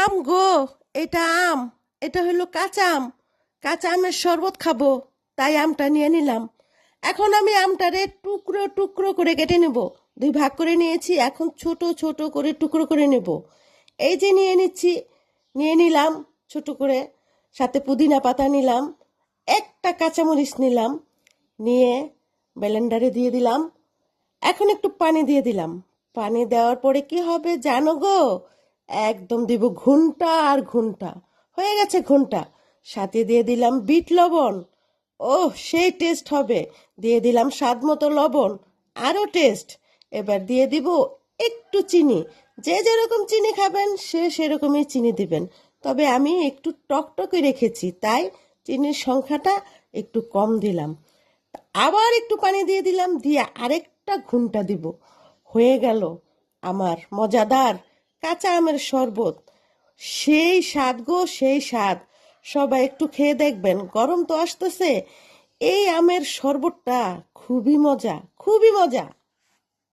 আম গো, এটা আম। এটা হলো কাঁচা আম। কাঁচা আমের শরবত খাবো, তাই আমটা নিয়ে নিলাম। এখন আমি আমটারে টুকরো টুকরো করে কেটে নেব। দুই ভাগ করে নিয়েছি, এখন ছোট ছোট করে টুকরো করে নেব। এই যে নিয়ে নিচ্ছি, নিয়ে নিলাম ছোট করে। সাথে পুদিনা পাতা নিলাম, একটা কাঁচামরিচ নিলাম, নিয়ে ব্লেন্ডারে দিয়ে দিলাম। এখন একটু পানি দিয়ে দিলাম। পানি দেওয়ার পরে কি হবে জানো গো? একদম দিব ঘুন্টা আর ঘুন্টা। হয়ে গেছে ঘুন্টা। সাথে দিয়ে দিলাম বিট লবণ। ওহ, সেই টেস্ট হবে। দিয়ে দিলাম স্বাদ মতো লবণ, আরও টেস্ট। এবার দিয়ে দিব একটু চিনি। যে যেরকম চিনি খাবেন সে সেরকমই চিনি দিবেন। তবে আমি একটু টকটকে রেখেছি, তাই চিনির সংখ্যাটা একটু কম দিলাম। আবার একটু পানি দিয়ে দিলাম, দিয়ে আরেকটা ঘুন্টা দিব। হয়ে গেল আমার মজাদার কাঁচা আমের শরবত। সেই স্বাদ গো, সেই স্বাদ। সবাই একটু খেয়ে দেখবেন, গরম তো আসতেছে। এই আমের শরবতটা খুবই মজা, খুবই মজা।